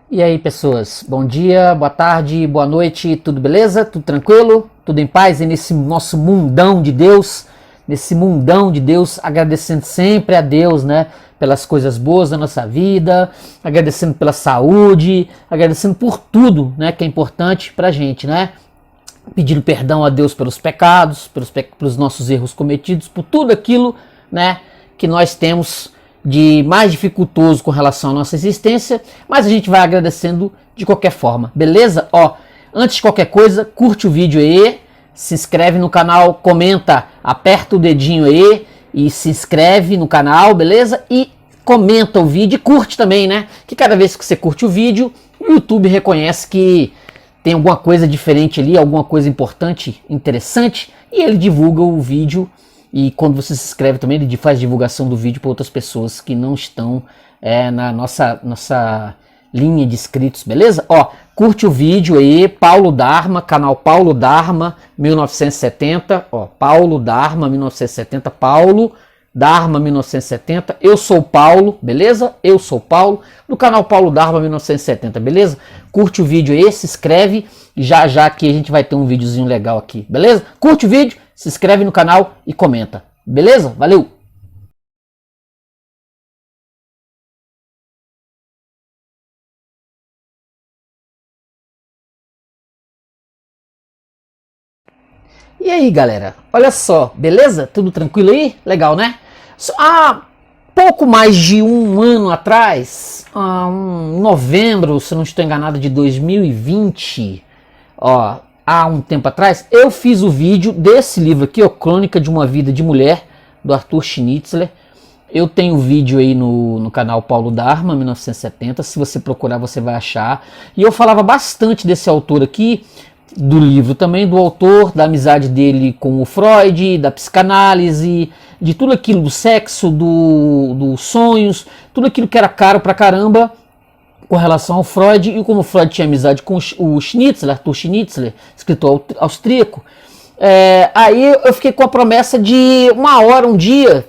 E aí, pessoas, bom dia, boa tarde, boa noite, tudo beleza? Tudo tranquilo? Tudo em paz? E nesse nosso mundão de Deus, agradecendo sempre a Deus, né, pelas coisas boas da nossa vida, agradecendo pela saúde, agradecendo por tudo, né, que é importante pra gente, né? Pedindo perdão a Deus pelos pecados, pelos nossos erros cometidos, por tudo aquilo, né, que nós temos de mais dificultoso com relação à nossa existência, mas a gente vai agradecendo de qualquer forma, beleza? Ó, antes de qualquer coisa, curte o vídeo aí, se inscreve no canal, comenta, aperta o dedinho aí e se inscreve no canal, beleza? E comenta o vídeo e curte também, né? Que cada vez que você curte o vídeo, o YouTube reconhece que tem alguma coisa diferente ali, alguma coisa importante, interessante, e ele divulga o vídeo. E quando você se inscreve também, ele faz divulgação do vídeo para outras pessoas que não estão na nossa linha de inscritos, beleza? Ó, curte o vídeo aí, Paulo Dharma, canal Paulo Dharma 1970, ó, Paulo Dharma 1970, Paulo Dharma 1970, eu sou Paulo, beleza? Eu sou Paulo, do canal Paulo Dharma 1970, beleza? Curte o vídeo aí, se inscreve, já que a gente vai ter um videozinho legal aqui, beleza? Curte o vídeo, se inscreve no canal e comenta, beleza? Valeu! E aí, galera, olha só, beleza? Tudo tranquilo aí? Legal, né? Há pouco mais de um ano atrás, em novembro, se não estou enganado, de 2020, ó, há um tempo atrás, eu fiz o vídeo desse livro aqui, ó, Crônica de uma Vida de Mulher, do Arthur Schnitzler. Eu tenho o vídeo aí no canal Paulo Dharma 1970, se você procurar você vai achar. E eu falava bastante desse autor aqui, do livro também, do autor, da amizade dele com o Freud, da psicanálise, de tudo aquilo, do sexo, dos sonhos, tudo aquilo que era caro pra caramba com relação ao Freud, e como o Freud tinha amizade com o Schnitzler, Arthur Schnitzler, escritor austríaco, aí eu fiquei com a promessa de uma hora, um dia,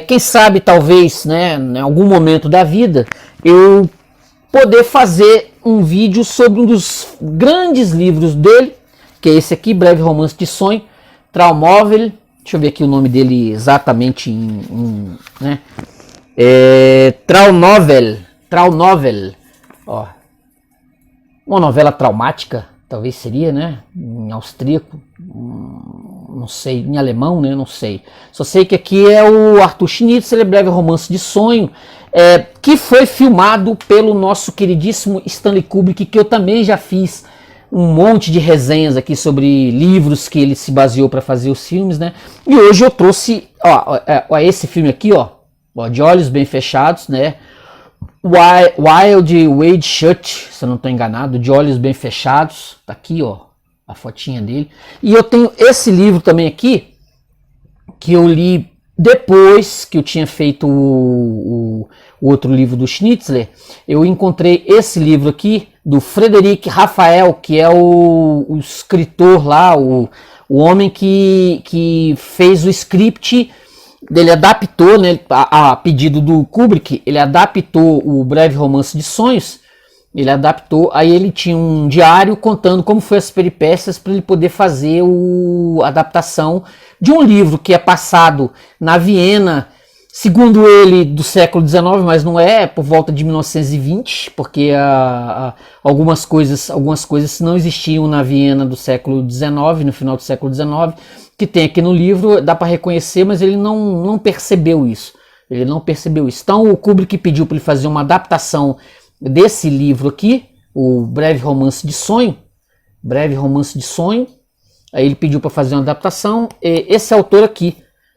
quem sabe talvez, né, em algum momento da vida, eu poder fazer um vídeo sobre um dos grandes livros dele, que é esse aqui, Breve Romance de Sonho, Traumnovel. Deixa eu ver aqui o nome dele exatamente né? Traumnovel, ó, uma novela traumática, talvez seria, né? Em austríaco, não sei, em alemão, né? Não sei. Só sei que aqui é o Arthur Schnitzler, Breve Romance de Sonho, que foi filmado pelo nosso queridíssimo Stanley Kubrick, que eu também já fiz um monte de resenhas aqui sobre livros que ele se baseou para fazer os filmes, né? E hoje eu trouxe, ó, esse filme aqui, ó, De Olhos Bem Fechados, né? Wild Wade Shut, se eu não estou enganado, De Olhos Bem Fechados, tá aqui, ó, a fotinha dele. E eu tenho esse livro também aqui, que eu li depois que eu tinha feito o outro livro do Schnitzler. Eu encontrei esse livro aqui, do Frederic Raphael, que é o escritor lá, o homem que fez o script. Ele adaptou, né, a pedido do Kubrick, ele adaptou o Breve Romance de Sonhos, ele adaptou, aí ele tinha um diário contando como foi as peripécias para ele poder fazer a adaptação de um livro que é passado na Viena, segundo ele, do século XIX, mas não é, por volta de 1920, porque algumas coisas não existiam na Viena do século XIX, no final do século XIX, que tem aqui no livro, dá para reconhecer, mas ele não percebeu isso. Ele não percebeu isso. Então o Kubrick pediu para ele fazer uma adaptação desse livro aqui, o Breve Romance de Sonho. Breve Romance de Sonho. Aí ele pediu para fazer uma adaptação. Esse autor aqui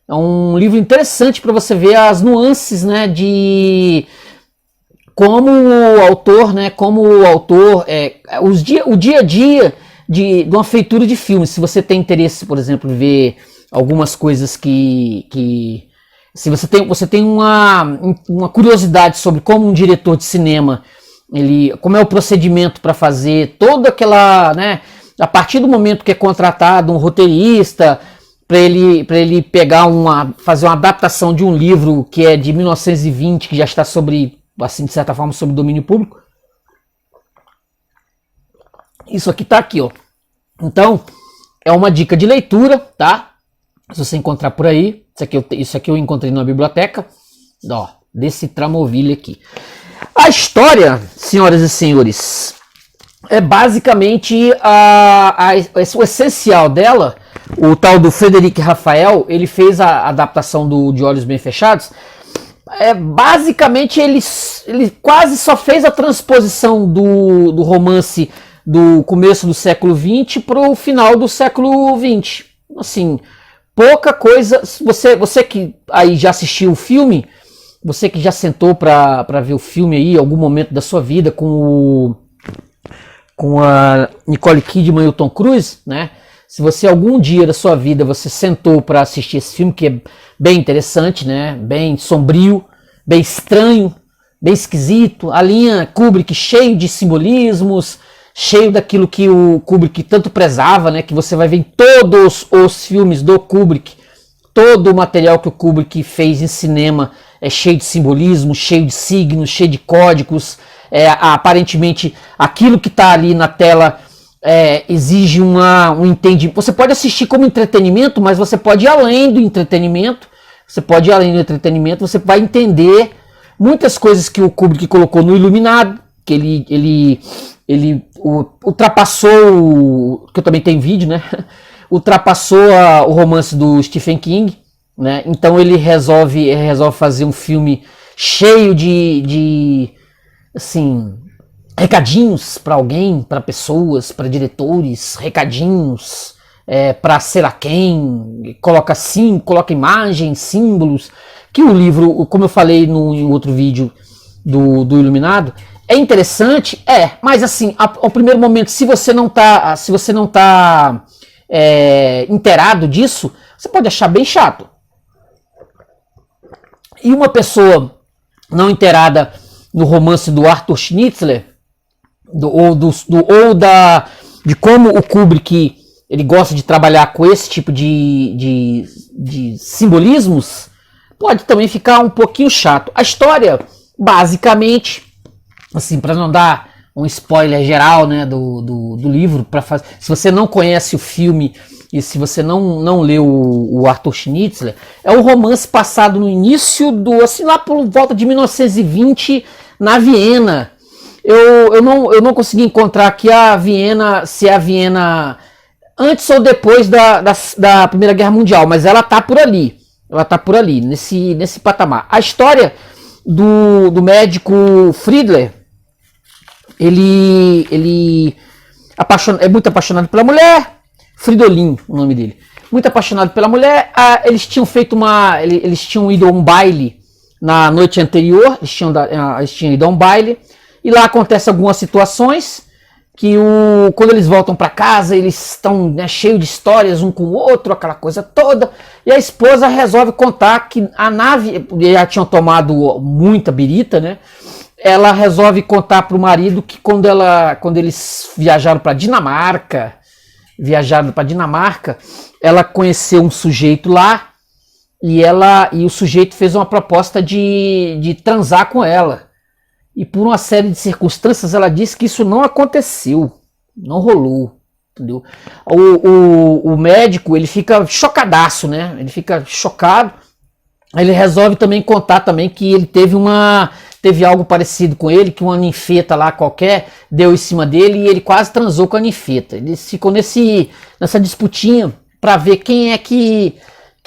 é um livro interessante para você ver as nuances, né, de como o autor, o dia a dia de uma feitura de filmes. Se você tem interesse, por exemplo, em ver algumas coisas que se você tem uma curiosidade sobre como um diretor de cinema, como é o procedimento para fazer toda aquela, né, a partir do momento que é contratado um roteirista para ele fazer uma adaptação de um livro que é de 1920, que já está sobre, assim, de certa forma, sobre domínio público. Isso aqui tá aqui, ó. Então, é uma dica de leitura, tá? Se você encontrar por aí, isso aqui eu encontrei na biblioteca, ó, desse Tramoville aqui. A história, senhoras e senhores, é basicamente o essencial dela. O tal do Frederic Rafael, ele fez a adaptação De Olhos Bem Fechados. Basicamente ele quase só fez a transposição do romance do começo do século XX para o final do século XX. Assim, pouca coisa. Você que aí já assistiu o filme, você que já sentou para ver o filme aí, em algum momento da sua vida, com a Nicole Kidman e o Tom Cruise, né? Se você algum dia da sua vida você sentou para assistir esse filme, que é bem interessante, né? Bem sombrio, bem estranho, bem esquisito, a linha Kubrick cheio de simbolismos, cheio daquilo que o Kubrick tanto prezava, né? Que você vai ver em todos os filmes do Kubrick, todo o material que o Kubrick fez em cinema é cheio de simbolismo, cheio de signos, cheio de códigos. Aparentemente aquilo que está ali na tela exige um entendimento. Você pode assistir como entretenimento, mas você pode ir além do entretenimento. Você vai entender muitas coisas que o Kubrick colocou no Iluminado, que ele ultrapassou, que eu também tenho vídeo, né? Ultrapassou o romance do Stephen King, né? Então ele resolve fazer um filme cheio de assim, recadinhos para alguém, para pessoas, para diretores, recadinhos para sei lá quem, coloca imagens, símbolos, que o livro, como eu falei em outro vídeo do Iluminado, é interessante, mas assim, ao primeiro momento, se você não tá inteirado disso, você pode achar bem chato. E uma não inteirada no romance do Arthur Schnitzler, de como o Kubrick ele gosta de trabalhar com esse tipo de simbolismos, pode também ficar um pouquinho chato. A história, basicamente, assim, para não dar um spoiler geral, né, do livro, se você não conhece o filme e se você não leu o Arthur Schnitzler, é um romance passado no início assim, lá por volta de 1920, na Viena. Eu não consegui encontrar aqui se é a Viena antes ou depois da Primeira Guerra Mundial, mas ela tá por ali. Nesse patamar. A história do médico Friedler, ele é muito apaixonado pela mulher, Fridolin, o nome dele. Muito apaixonado pela mulher. Eles tinham ido a um baile na noite anterior, eles tinham ido a um baile, e lá acontecem algumas situações que quando eles voltam para casa, eles estão, né, cheios de histórias um com o outro, aquela coisa toda, e a esposa resolve contar que a nave, já tinham tomado muita birita, né? Ela resolve contar para o marido que quando eles viajaram para Dinamarca, ela conheceu um sujeito lá, e o sujeito fez uma proposta de transar com ela. E por uma série de circunstâncias ela disse que isso não aconteceu, não rolou, entendeu? O médico, ele fica chocadaço, né? Ele fica chocado. Ele resolve também contar também que ele teve algo parecido com ele, que uma ninfeta lá qualquer deu em cima dele e ele quase transou com a ninfeta. Eles ficam nessa disputinha para ver quem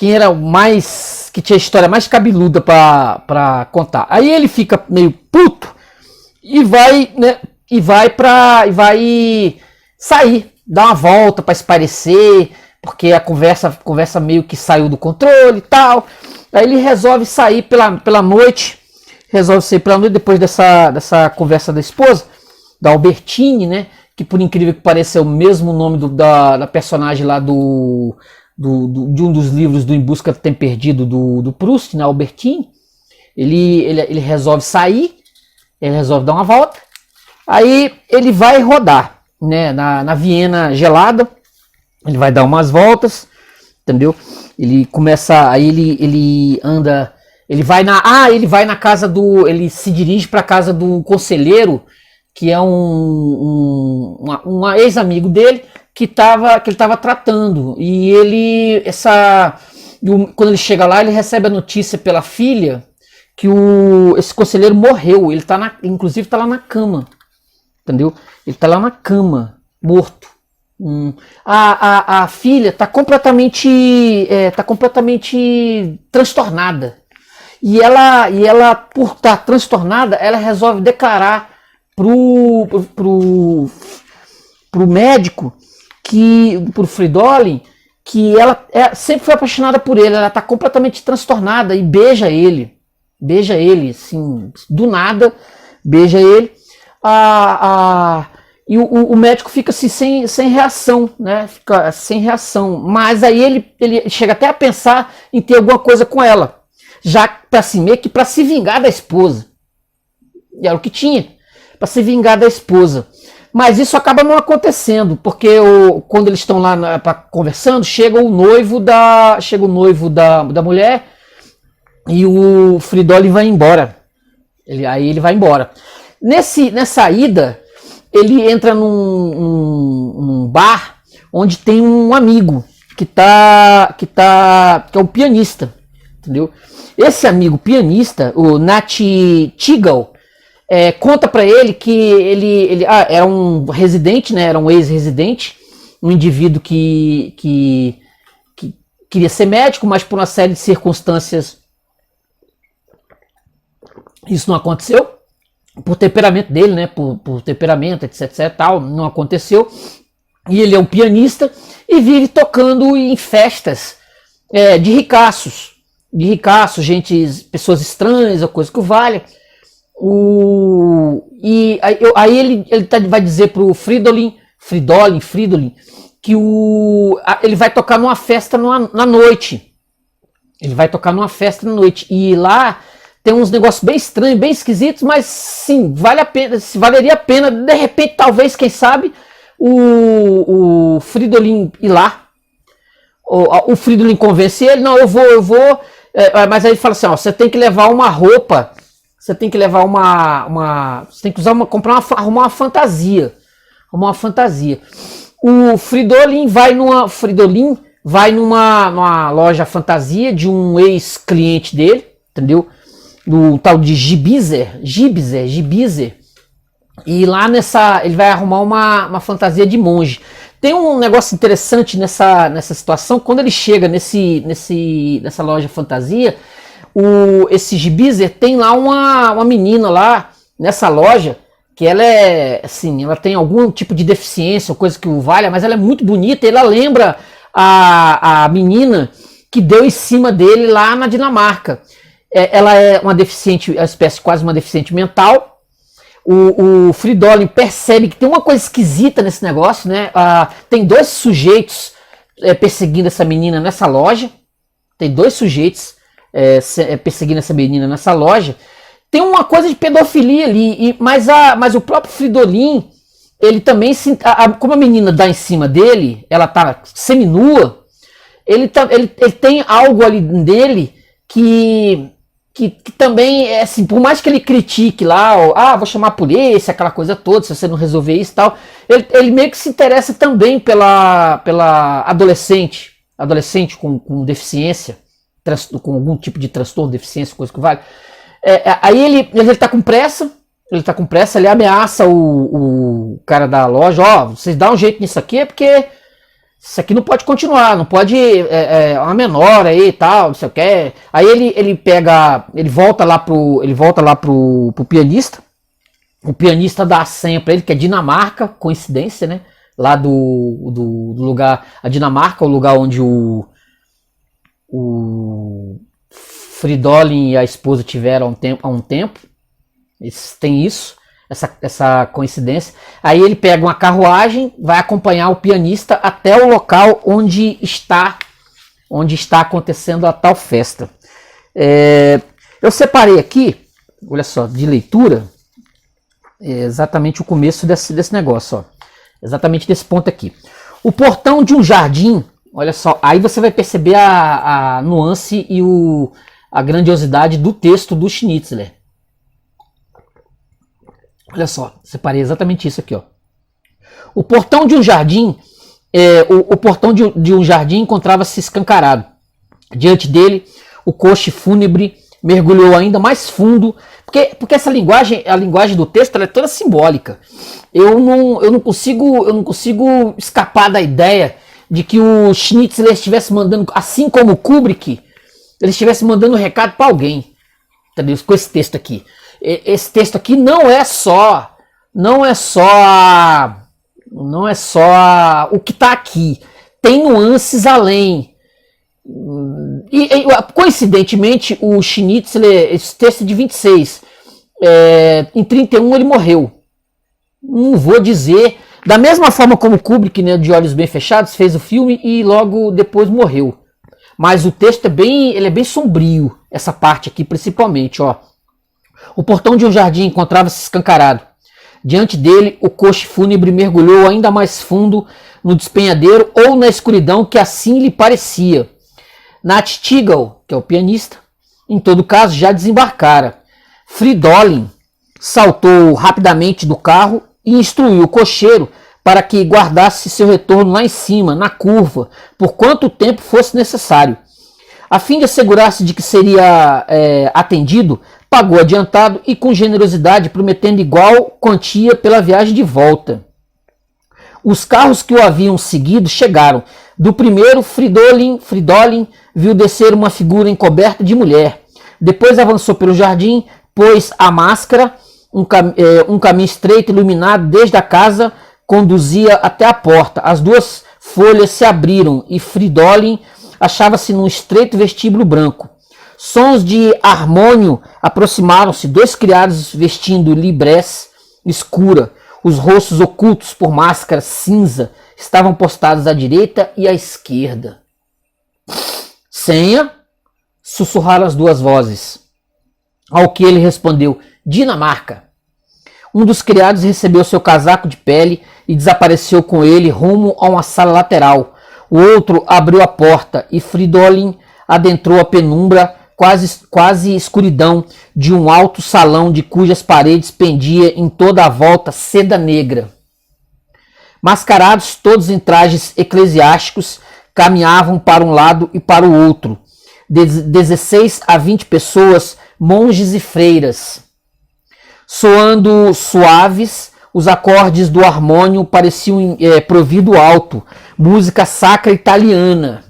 era o mais, que tinha a história mais cabeluda para contar. Aí ele fica meio puto e vai sair, dar uma volta para espairecer, porque a conversa meio que saiu do controle e tal. Aí ele resolve sair pela noite, depois dessa conversa da esposa, da Albertine, né? Que por incrível que pareça é o mesmo nome da personagem lá de um dos livros do Em Busca do Tempo Perdido do Proust, né? Albertine. Ele resolve sair, ele resolve dar uma volta, aí ele vai rodar, né? Na Viena gelada, ele vai dar umas voltas, entendeu? Ele começa, aí ele anda, ele vai na casa ele se dirige para a casa do conselheiro, que é um ex-amigo dele que ele estava tratando. E quando ele chega lá, ele recebe a notícia pela filha que esse conselheiro morreu. Ele inclusive está lá na cama, entendeu? Ele está lá na cama, morto. A filha está completamente transtornada. E ela, por estar transtornada, ela resolve declarar pro médico, pro Fridolin, que ela sempre foi apaixonada por ele. Ela está completamente transtornada e beija ele, assim, do nada, beija ele. E o médico fica assim, sem reação, né? Fica sem reação. Mas aí ele chega até a pensar em ter alguma coisa com ela, já meio que para se vingar da esposa. E era o que tinha, para se vingar da esposa. Mas isso acaba não acontecendo, porque quando eles estão lá conversando, chega o noivo da mulher e o Fridolin vai embora. Aí ele vai embora. Nessa ida, ele entra num bar onde tem um amigo que é um pianista, entendeu? Esse amigo pianista, o Nati Tigal, conta para ele que ele era um residente, né? Era um ex-residente, um indivíduo que queria ser médico, mas por uma série de circunstâncias isso não aconteceu. Por temperamento dele, né? Por temperamento, etc, tal, não aconteceu. E ele é um pianista e vive tocando em festas de ricaços, pessoas estranhas, ou coisa que o valha. E aí ele vai dizer pro Fridolin que ele vai tocar numa festa na noite. Ele vai tocar numa festa na noite. E lá tem uns negócios bem estranhos, bem esquisitos, mas sim, valeria a pena, de repente, talvez, quem sabe, o Fridolin ir lá. O Fridolin convence ele, não, eu vou, mas aí ele fala assim, ó, você tem que levar uma roupa, você tem que levar você tem que arrumar uma fantasia. O Fridolin vai numa loja fantasia de um ex-cliente dele, entendeu? Do tal de Gibizer, e lá ele vai arrumar uma fantasia de monge. Tem um negócio interessante nessa situação. Quando ele chega nessa loja fantasia, esse Gibizer tem lá uma menina lá nessa loja que ela ela tem algum tipo de deficiência ou coisa que o valha, mas ela é muito bonita. Ela lembra a menina que deu em cima dele lá na Dinamarca. Ela é uma deficiente, uma espécie quase uma deficiente mental. O Fridolin percebe que tem uma coisa esquisita nesse negócio, né? Tem dois sujeitos perseguindo essa menina nessa loja. Tem dois sujeitos perseguindo essa menina nessa loja. Tem uma coisa de pedofilia ali, mas o próprio Fridolin, ele também, como a menina dá em cima dele, ela tá seminua, ele tem algo ali dele que também, assim, por mais que ele critique lá, vou chamar a polícia, aquela coisa toda, se você não resolver isso e tal, ele meio que se interessa também pela adolescente com deficiência, com algum tipo de transtorno, deficiência, coisa que vale. Aí ele tá com pressa, ele ameaça o cara da loja, vocês dão um jeito nisso aqui, porque isso aqui não pode continuar, não pode, uma menor aí e tal, não sei o que. Aí ele volta lá pro pianista, o pianista dá a senha pra ele, que é Dinamarca, coincidência, né? Lá do lugar, a Dinamarca, o lugar onde o Fridolin e a esposa tiveram há um tempo. Tem isso, essa coincidência. Aí ele pega uma carruagem, vai acompanhar o pianista até o local onde está acontecendo a tal festa. Eu separei aqui, olha só, de leitura, exatamente o começo desse negócio, ó. Exatamente desse ponto aqui. O portão de um jardim, olha só, aí você vai perceber a nuance e a grandiosidade do texto do Schnitzler. Olha só, separei exatamente isso aqui, ó. O portão de um jardim, o portão de um jardim encontrava-se escancarado. Diante dele, o coche fúnebre mergulhou ainda mais fundo, porque essa linguagem, a linguagem do texto, ela é toda simbólica. Eu não consigo escapar da ideia de que o Schnitzler estivesse mandando, assim como o Kubrick, ele estivesse mandando um recado para alguém, entendeu? Com esse texto aqui. Esse texto aqui não é só o que está aqui. Tem nuances além. E coincidentemente, o Schnitzler, esse texto de 26, em 31 ele morreu. Não vou dizer, da mesma forma como Kubrick, né, de Olhos Bem Fechados, fez o filme e logo depois morreu. Mas o texto ele é bem sombrio, essa parte aqui principalmente, ó. O portão de um jardim encontrava-se escancarado. Diante dele, o coche fúnebre mergulhou ainda mais fundo no despenhadeiro ou na escuridão que assim lhe parecia. Nat Teagle, que é o pianista, em todo caso já desembarcara. Fridolin saltou rapidamente do carro e instruiu o cocheiro para que guardasse seu retorno lá em cima, na curva, por quanto tempo fosse necessário. A fim de assegurar-se de que seria atendido, pagou adiantado e com generosidade, prometendo igual quantia pela viagem de volta. Os carros que o haviam seguido chegaram. Do primeiro, Fridolin viu descer uma figura encoberta de mulher. Depois avançou pelo jardim, pôs a máscara, um caminho estreito iluminado desde a casa conduzia até a porta. As duas folhas se abriram e Fridolin achava-se num estreito vestíbulo branco. Sons de harmônio aproximaram-se, dois criados vestindo librés escura, os rostos ocultos por máscara cinza, estavam postados à direita e à esquerda. Senha? Sussurraram as duas vozes. Ao que ele respondeu, Dinamarca. Um dos criados recebeu seu casaco de pele e desapareceu com ele rumo a uma sala lateral. O outro abriu a porta e Fridolin adentrou a penumbra, quase escuridão, de um alto salão de cujas paredes pendia em toda a volta seda negra. Mascarados, todos em trajes eclesiásticos, caminhavam para um lado e para o outro. 16 a 20 pessoas, monges e freiras. Soando suaves, os acordes do harmônio pareciam provido alto, música sacra italiana.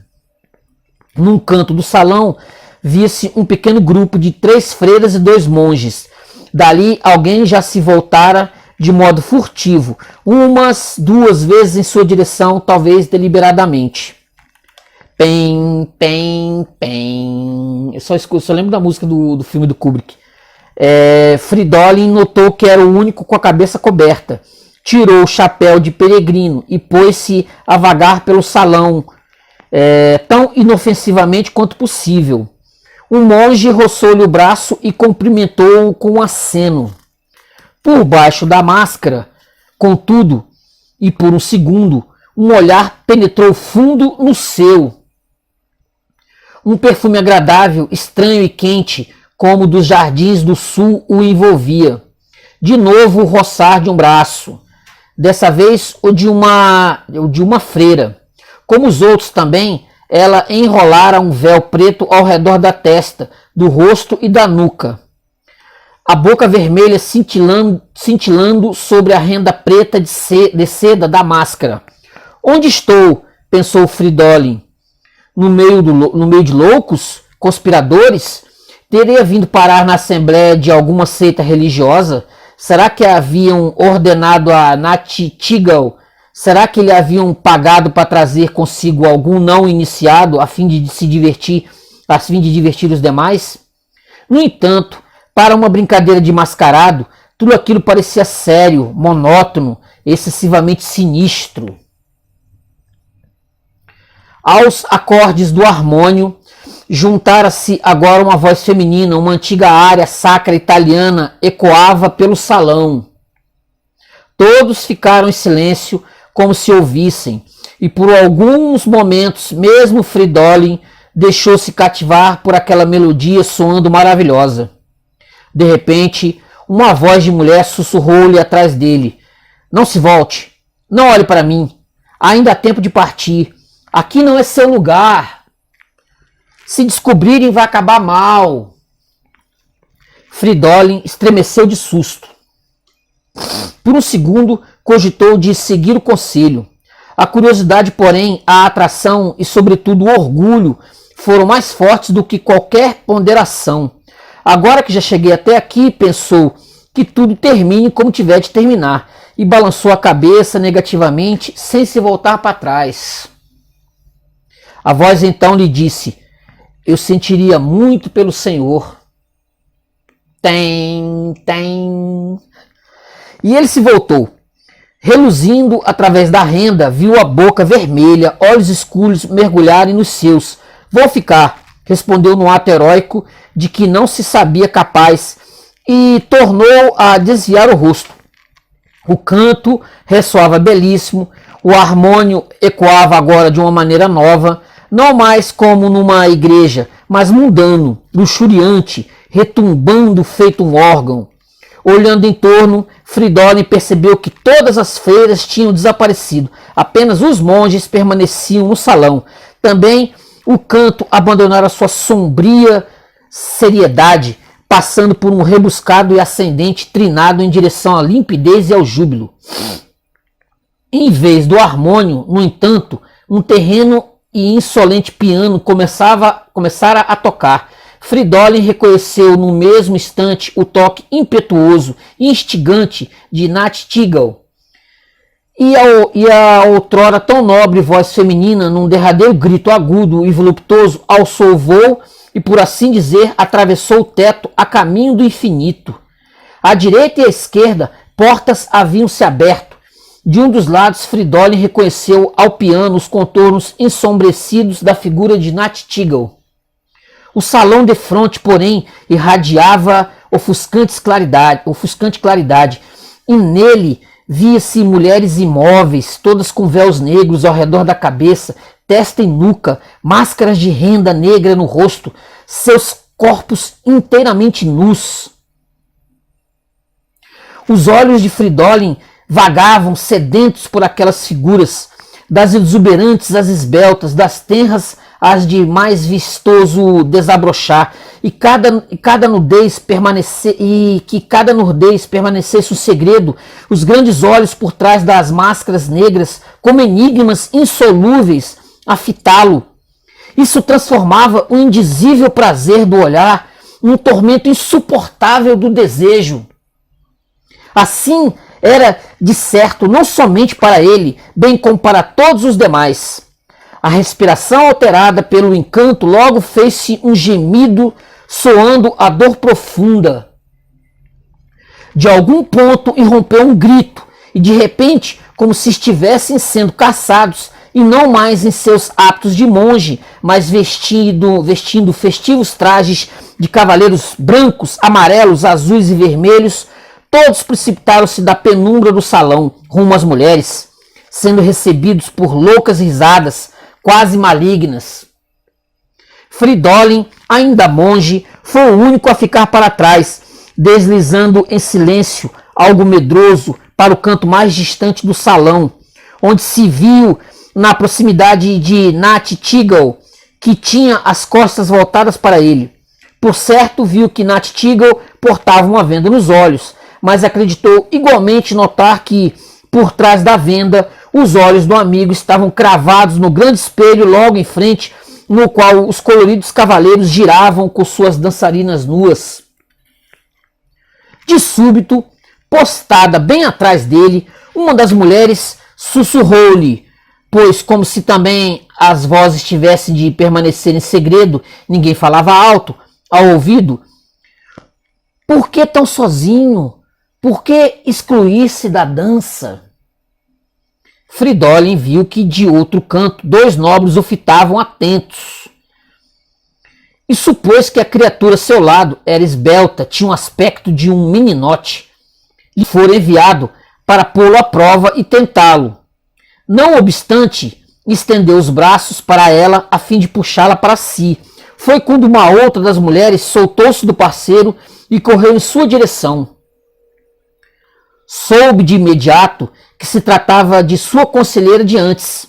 Num canto do salão, via-se um pequeno grupo de 3 freiras e 2 monges. Dali alguém já se voltara de modo furtivo, umas 2 vezes em sua direção, talvez deliberadamente. Pem, pem, pem. Eu só lembro da música do filme do Kubrick. Fridolin notou que era o único com a cabeça coberta. Tirou o chapéu de peregrino e pôs-se a vagar pelo salão, tão inofensivamente quanto possível. Um monge roçou-lhe o braço e cumprimentou-o com um aceno. Por baixo da máscara, contudo, e por um segundo, um olhar penetrou fundo no seu. Um perfume agradável, estranho e quente, como dos jardins do sul, o envolvia. De novo o roçar de um braço, dessa vez o de uma freira. Como os outros também, ela enrolara um véu preto ao redor da testa, do rosto e da nuca. A boca vermelha cintilando sobre a renda preta de seda da máscara. Onde estou? Pensou Fridolin. No meio de loucos? Conspiradores? Teria vindo parar na assembleia de alguma seita religiosa? Será que haviam ordenado a Nat Teagle? Será que lhe haviam pagado para trazer consigo algum não iniciado a fim de se divertir, a fim de divertir os demais? No entanto, para uma brincadeira de mascarado, tudo aquilo parecia sério, monótono, excessivamente sinistro. Aos acordes do harmônio, juntara-se agora uma voz feminina, uma antiga área sacra italiana ecoava pelo salão. Todos ficaram em silêncio, como se ouvissem, e por alguns momentos, mesmo Fridolin deixou-se cativar por aquela melodia soando maravilhosa. De repente, uma voz de mulher sussurrou-lhe atrás dele: não se volte, não olhe para mim, ainda há tempo de partir, aqui não é seu lugar, se descobrirem vai acabar mal. Fridolin estremeceu de susto. Por um segundo cogitou de seguir o conselho. A curiosidade, porém, a atração e, sobretudo, o orgulho foram mais fortes do que qualquer ponderação. Agora que já cheguei até aqui, pensou, que tudo termine como tiver de terminar, e balançou a cabeça negativamente, sem se voltar para trás. A voz então lhe disse: eu sentiria muito pelo senhor. Tem. E ele se voltou. Reluzindo através da renda, viu a boca vermelha, olhos escuros mergulharem nos seus. Vou ficar, respondeu no ato heróico de que não se sabia capaz, e tornou a desviar o rosto. O canto ressoava belíssimo, o harmônio ecoava agora de uma maneira nova, não mais como numa igreja, mas mundano, luxuriante, retumbando feito um órgão. Olhando em torno, Fridolin percebeu que todas as freiras tinham desaparecido. Apenas os monges permaneciam no salão. Também o canto abandonara sua sombria seriedade, passando por um rebuscado e ascendente trinado em direção à limpidez e ao júbilo. Em vez do harmônio, no entanto, um terreno e insolente piano começara a tocar. Fridolin reconheceu no mesmo instante o toque impetuoso e instigante de Nachtigall. E a outrora tão nobre voz feminina, num derradeiro grito agudo e voluptuoso, alçou o voo e, por assim dizer, atravessou o teto a caminho do infinito. À direita e à esquerda, portas haviam se aberto. De um dos lados, Fridolin reconheceu ao piano os contornos ensombrecidos da figura de Nachtigall. O salão de fronte, porém, irradiava ofuscante claridade, e nele via-se mulheres imóveis, todas com véus negros ao redor da cabeça, testa e nuca, máscaras de renda negra no rosto, seus corpos inteiramente nus. Os olhos de Fridolin vagavam sedentos por aquelas figuras, das exuberantes às esbeltas, das tenras às de mais vistoso desabrochar, e que cada nudez permanecesse o segredo, os grandes olhos por trás das máscaras negras, como enigmas insolúveis, a fitá-lo. Isso transformava o indizível prazer do olhar num tormento insuportável do desejo. Assim era de certo não somente para ele, bem como para todos os demais. A respiração alterada pelo encanto logo fez-se um gemido, soando a dor profunda. De algum ponto irrompeu um grito, e de repente, como se estivessem sendo caçados, e não mais em seus hábitos de monge, mas vestindo festivos trajes de cavaleiros brancos, amarelos, azuis e vermelhos, todos precipitaram-se da penumbra do salão rumo às mulheres, sendo recebidos por loucas risadas, quase malignas. Fridolin, ainda monge, foi o único a ficar para trás, deslizando em silêncio, algo medroso, para o canto mais distante do salão, onde se viu na proximidade de Nachtigall, que tinha as costas voltadas para ele. Por certo, viu que Nachtigall portava uma venda nos olhos, mas acreditou igualmente notar que, por trás da venda, os olhos do amigo estavam cravados no grande espelho logo em frente, no qual os coloridos cavaleiros giravam com suas dançarinas nuas. De súbito, postada bem atrás dele, uma das mulheres sussurrou-lhe, pois como se também as vozes tivessem de permanecer em segredo, ninguém falava alto, ao ouvido: por que tão sozinho? Por que excluir-se da dança? Fridolin viu que de outro canto dois nobres o fitavam atentos. E supôs que a criatura a seu lado era esbelta, tinha um aspecto de um meninote. E fora enviado para pô-lo à prova e tentá-lo. Não obstante, estendeu os braços para ela a fim de puxá-la para si. Foi quando uma outra das mulheres soltou-se do parceiro e correu em sua direção. soube de imediato que se tratava de sua conselheira de antes.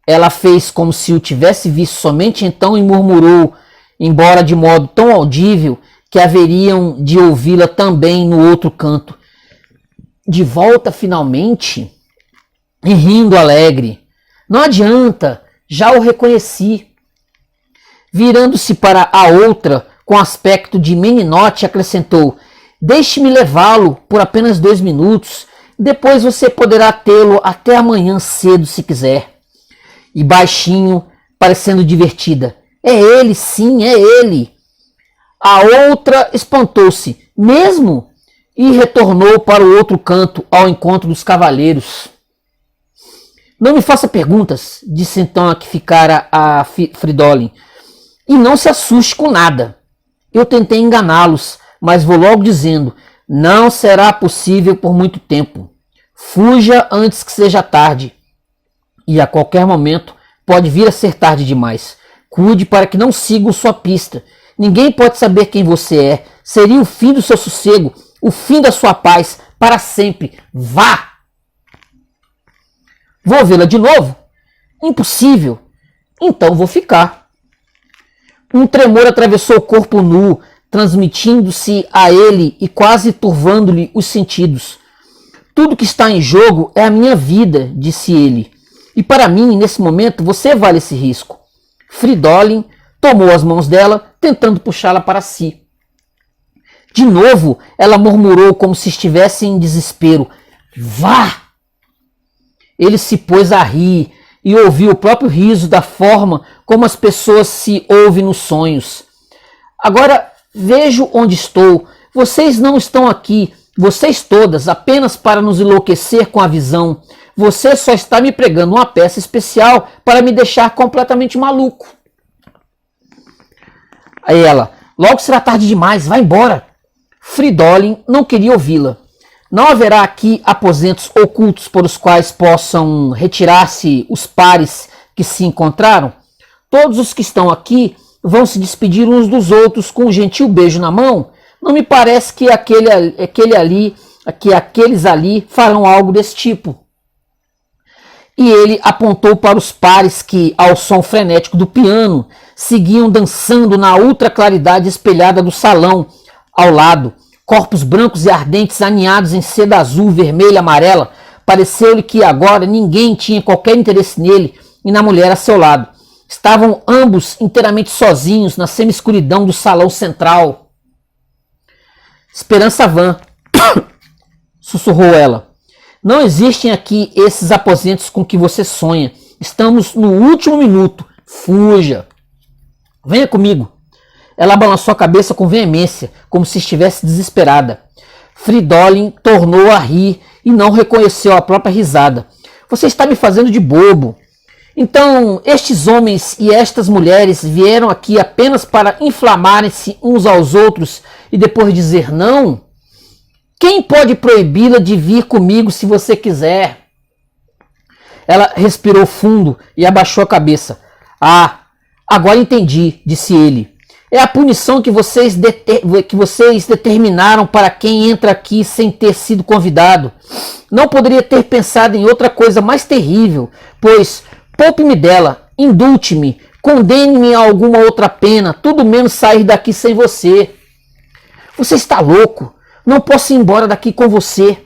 Ela fez como se o tivesse visto somente então e murmurou, embora de modo tão audível que haveriam de ouvi-la também no outro canto: de volta finalmente? E rindo alegre: não adianta, já o reconheci. Virando-se para a outra, com aspecto de meninote, acrescentou: deixe-me levá-lo por apenas 2 minutos, depois você poderá tê-lo até amanhã cedo se quiser. E baixinho, parecendo divertida: é ele, sim, é ele. A outra espantou-se: mesmo? E retornou para o outro canto, ao encontro dos cavalheiros. Não me faça perguntas, disse então a que ficara a Fridolin, e não se assuste com nada. Eu tentei enganá-los, mas vou logo dizendo: não será possível por muito tempo. Fuja antes que seja tarde. E a qualquer momento pode vir a ser tarde demais. Cuide para que não sigam sua pista. Ninguém pode saber quem você é. Seria o fim do seu sossego, o fim da sua paz, para sempre. Vá! Vou vê-la de novo? Impossível. Então vou ficar. Um tremor atravessou o corpo nu, transmitindo-se a ele e quase turvando-lhe os sentidos. Tudo que está em jogo é a minha vida, disse ele. E para mim, nesse momento, você vale esse risco. Fridolin tomou as mãos dela, tentando puxá-la para si. De novo, ela murmurou como se estivesse em desespero: vá! Ele se pôs a rir e ouviu o próprio riso da forma como as pessoas se ouvem nos sonhos. Agora vejo onde estou. Vocês não estão aqui, vocês todas, apenas para nos enlouquecer com a visão. Você só está me pregando uma peça especial para me deixar completamente maluco. Aí ela: logo será tarde demais, vá embora. Fridolin não queria ouvi-la. Não haverá aqui aposentos ocultos por os quais possam retirar-se os pares que se encontraram? Todos os que estão aqui vão se despedir uns dos outros com um gentil beijo na mão? Não me parece que aqueles ali farão algo desse tipo. E ele apontou para os pares que, ao som frenético do piano, seguiam dançando na ultra claridade espelhada do salão ao lado. Corpos brancos e ardentes aninhados em seda azul, vermelha e amarela. Pareceu-lhe que agora ninguém tinha qualquer interesse nele e na mulher a seu lado. Estavam ambos inteiramente sozinhos na semi-escuridão do salão central. Esperança vã, sussurrou ela. Não existem aqui esses aposentos com que você sonha. Estamos no último minuto. Fuja. Venha comigo. Ela balançou a cabeça com veemência, como se estivesse desesperada. Fridolin tornou a rir e não reconheceu a própria risada. Você está me fazendo de bobo. Então, estes homens e estas mulheres vieram aqui apenas para inflamarem-se uns aos outros e depois dizer não? Quem pode proibi-la de vir comigo se você quiser? Ela respirou fundo e abaixou a cabeça. Ah, agora entendi, disse ele. É a punição que vocês determinaram para quem entra aqui sem ter sido convidado. Não poderia ter pensado em outra coisa mais terrível, pois poupe-me dela, indulte-me, condene-me a alguma outra pena, tudo menos sair daqui sem você. Você está louco? Não posso ir embora daqui com você.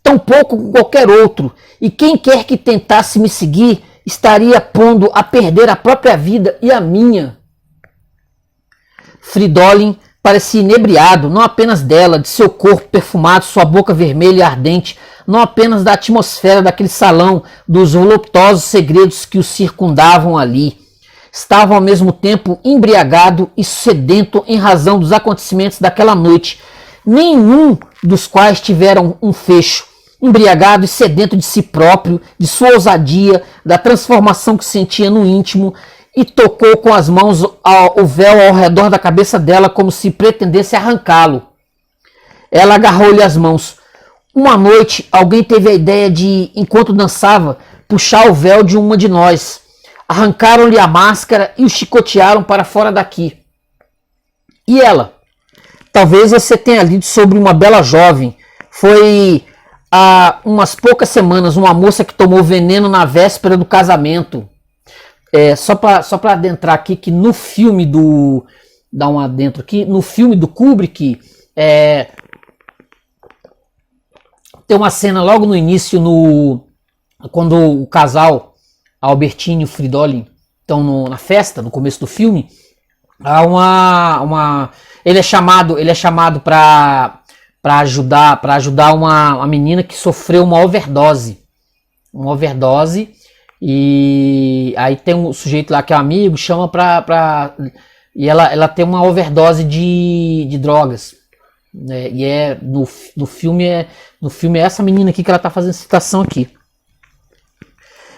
Tampouco com qualquer outro. E quem quer que tentasse me seguir estaria pondo a perder a própria vida e a minha. Fridolin parecia inebriado, não apenas dela, de seu corpo perfumado, sua boca vermelha e ardente, não apenas da atmosfera daquele salão, dos voluptuosos segredos que o circundavam ali. Estava ao mesmo tempo embriagado e sedento em razão dos acontecimentos daquela noite, nenhum dos quais tiveram um fecho. Embriagado e sedento de si próprio, de sua ousadia, da transformação que sentia no íntimo, e tocou com as mãos o véu ao redor da cabeça dela como se pretendesse arrancá-lo. Ela agarrou-lhe as mãos. Uma noite, alguém teve a ideia de, enquanto dançava, puxar o véu de uma de nós. Arrancaram-lhe a máscara e o chicotearam para fora daqui. E ela? Talvez você tenha lido sobre uma bela jovem, Foi há umas poucas semanas uma moça que tomou veneno na véspera do casamento. Só para adentrar aqui, que no filme do... Dá um adentro aqui. No filme do Kubrick, tem uma cena logo no início, quando o casal, Albertine e o Fridolin, estão na festa, no começo do filme. Ele é chamado para ajudar uma menina que sofreu uma overdose. E aí tem um sujeito lá que é um amigo, chama e ela tem uma overdose de drogas, né? E no filme é essa menina aqui que ela tá fazendo citação aqui.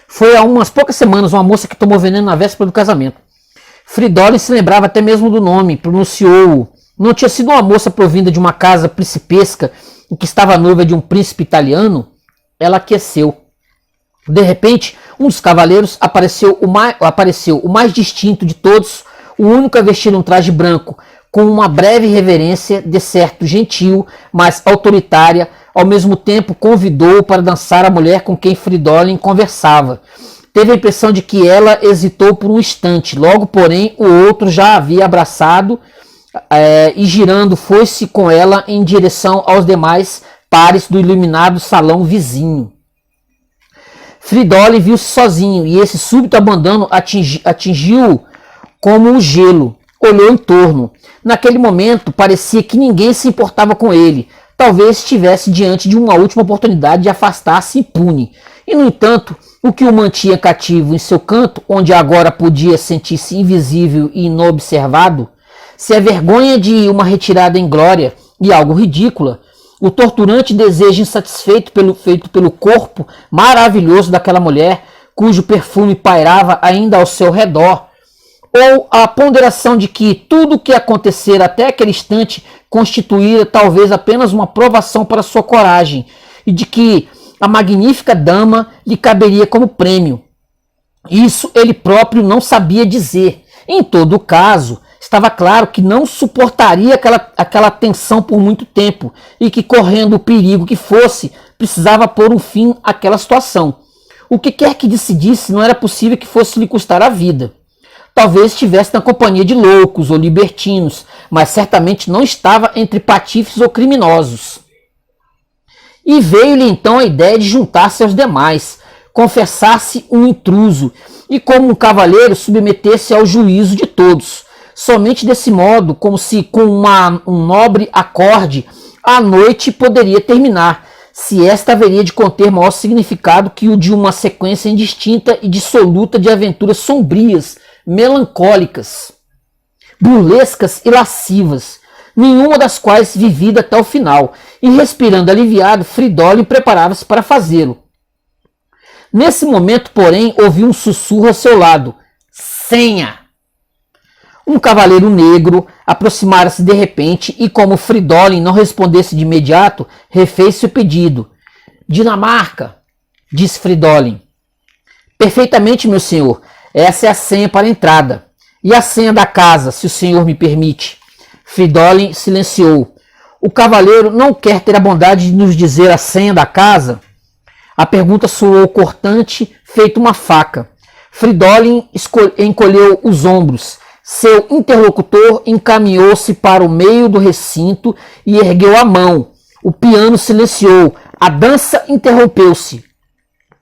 Foi há umas poucas semanas uma moça que tomou veneno na véspera do casamento. Fridolin se lembrava até mesmo do nome, pronunciou. Não tinha sido uma moça provinda de uma casa principesca em que estava noiva de um príncipe italiano? Ela aqueceu. De repente, um dos cavaleiros apareceu o mais distinto de todos, o único a vestir um traje branco, com uma breve reverência, de certo gentil, mas autoritária, ao mesmo tempo convidou-o para dançar a mulher com quem Fridolin conversava. Teve a impressão de que ela hesitou por um instante, logo, porém, o outro já a havia abraçado e girando foi-se com ela em direção aos demais pares do iluminado salão vizinho. Fridolin viu-se sozinho e esse súbito abandono atingiu-o como um gelo. Olhou em torno. Naquele momento parecia que ninguém se importava com ele. Talvez estivesse diante de uma última oportunidade de afastar-se impune. E, no entanto, o que o mantinha cativo em seu canto, onde agora podia sentir-se invisível e inobservado, se a vergonha de uma retirada em glória e algo ridícula, o torturante desejo insatisfeito feito pelo corpo maravilhoso daquela mulher, cujo perfume pairava ainda ao seu redor, ou a ponderação de que tudo o que acontecera até aquele instante constituía talvez apenas uma provação para sua coragem, e de que a magnífica dama lhe caberia como prêmio. Isso ele próprio não sabia dizer. Em todo caso, estava claro que não suportaria aquela tensão por muito tempo e que, correndo o perigo que fosse, precisava pôr um fim àquela situação. O que quer que decidisse, não era possível que fosse lhe custar a vida. Talvez estivesse na companhia de loucos ou libertinos, mas certamente não estava entre patifes ou criminosos. E veio-lhe então a ideia de juntar-se aos demais, confessar-se um intruso e, como um cavalheiro, submeter-se ao juízo de todos. Somente desse modo, como se com um nobre acorde, a noite poderia terminar, se esta haveria de conter maior significado que o de uma sequência indistinta e dissoluta de aventuras sombrias, melancólicas, burlescas e lascivas, nenhuma das quais vivida até o final, e respirando aliviado, Fridolin preparava-se para fazê-lo. Nesse momento, porém, ouviu um sussurro ao seu lado. Senha! Um cavaleiro negro aproximara-se de repente e, como Fridolin não respondesse de imediato, refez-se o pedido. Dinamarca, disse Fridolin. Perfeitamente, meu senhor. Essa é a senha para a entrada. E a senha da casa, se o senhor me permite. Fridolin silenciou. O cavaleiro não quer ter a bondade de nos dizer a senha da casa? A pergunta soou cortante, feito uma faca. Fridolin encolheu os ombros. Seu interlocutor encaminhou-se para o meio do recinto e ergueu a mão. O piano silenciou. A dança interrompeu-se.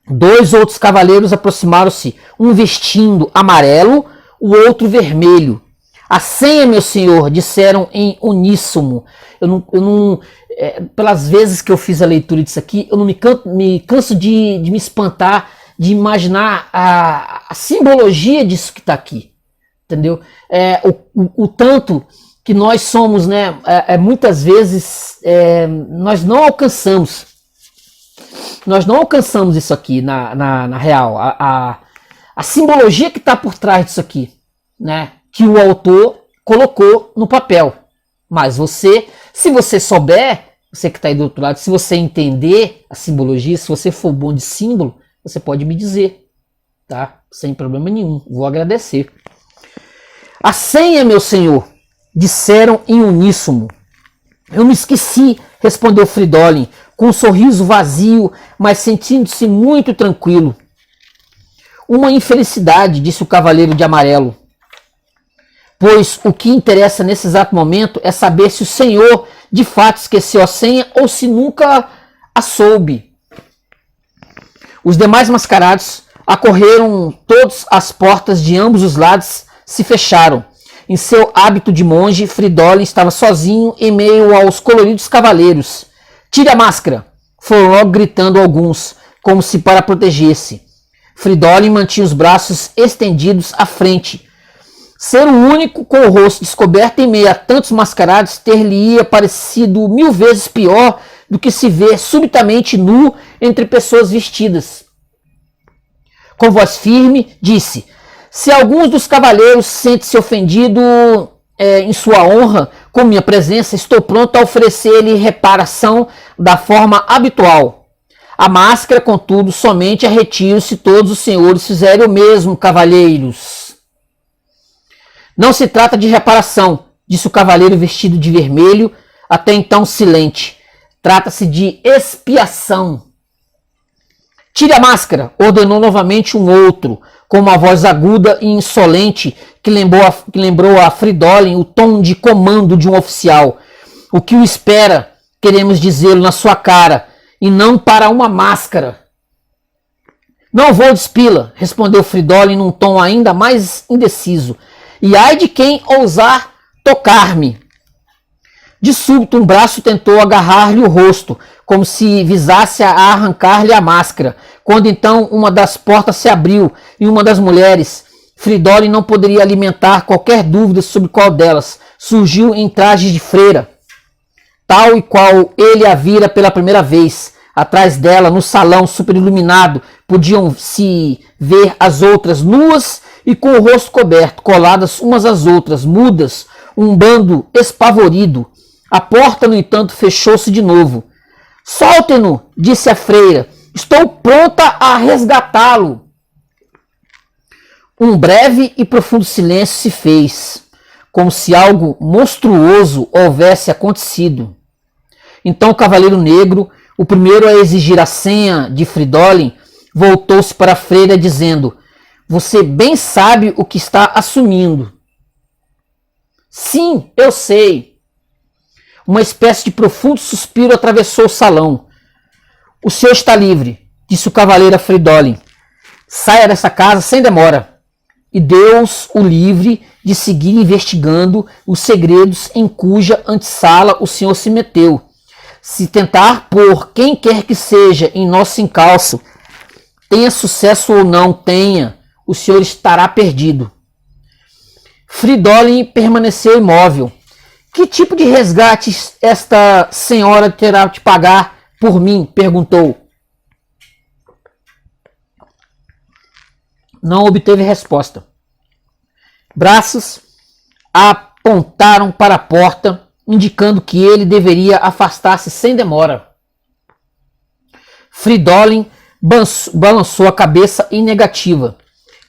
Dois outros cavaleiros aproximaram-se, um vestindo amarelo, o outro vermelho. A senha, meu senhor, disseram em uníssono. Pelas vezes que eu fiz a leitura disso aqui, eu não me canso de me espantar, de imaginar a simbologia disso que está aqui. Entendeu? O tanto que nós somos, né? Muitas vezes nós não alcançamos. Nós não alcançamos isso aqui na real. A simbologia que está por trás disso aqui, né? Que o autor colocou no papel. Mas se você souber, você que está aí do outro lado, se você entender a simbologia, se você for bom de símbolo, você pode me dizer, tá? Sem problema nenhum. Vou agradecer. A senha, meu senhor, disseram em uníssono. Eu me esqueci, respondeu Fridolin, com um sorriso vazio, mas sentindo-se muito tranquilo. Uma infelicidade, disse o cavaleiro de amarelo. Pois o que interessa nesse exato momento é saber se o senhor de fato esqueceu a senha ou se nunca a soube. Os demais mascarados acorreram, todas as portas de ambos os lados se fecharam. Em seu hábito de monge, Fridolin estava sozinho em meio aos coloridos cavaleiros. Tire a máscara! Foram logo gritando alguns, como se para proteger-se. Fridolin mantinha os braços estendidos à frente. Ser o único com o rosto descoberto em meio a tantos mascarados ter-lhe-ia parecido 1000 vezes pior do que se ver subitamente nu entre pessoas vestidas. Com voz firme, disse: se alguns dos cavaleiros sente-se ofendido em sua honra com minha presença, estou pronto a oferecer-lhe reparação da forma habitual. A máscara, contudo, somente a retiro se todos os senhores fizerem o mesmo, cavalheiros. Não se trata de reparação, disse o cavaleiro vestido de vermelho, até então silente. Trata-se de expiação. Tire a máscara, ordenou novamente um outro, com uma voz aguda e insolente que lembrou a Fridolin o tom de comando de um oficial. O que o espera, queremos dizê-lo na sua cara, e não para uma máscara. Não vou despila, respondeu Fridolin num tom ainda mais indeciso. E ai de quem ousar tocar-me. De súbito, um braço tentou agarrar-lhe o rosto, como se visasse a arrancar-lhe a máscara, quando então uma das portas se abriu e uma das mulheres, Fridolin não poderia alimentar qualquer dúvida sobre qual delas, surgiu em traje de freira, tal e qual ele a vira pela primeira vez. Atrás dela, no salão superiluminado, podiam-se ver as outras nuas e com o rosto coberto, coladas umas às outras, mudas, um bando espavorido. A porta, no entanto, fechou-se de novo. Solte-no, disse a freira. Estou pronta a resgatá-lo. Um breve e profundo silêncio se fez, como se algo monstruoso houvesse acontecido. Então o cavaleiro negro, o primeiro a exigir a senha de Fridolin, voltou-se para a freira dizendo: você bem sabe o que está assumindo. Sim, eu sei. Uma espécie de profundo suspiro atravessou o salão. O senhor está livre, disse o cavaleiro a Fridolin. Saia dessa casa sem demora. E Deus o livre de seguir investigando os segredos em cuja antessala o senhor se meteu. Se tentar pôr quem quer que seja em nosso encalço, tenha sucesso ou não tenha, o senhor estará perdido. Fridolin permaneceu imóvel. Que tipo de resgate esta senhora terá de pagar por mim? Perguntou. Não obteve resposta. Braços apontaram para a porta, indicando que ele deveria afastar-se sem demora. Fridolin balançou a cabeça em negativa.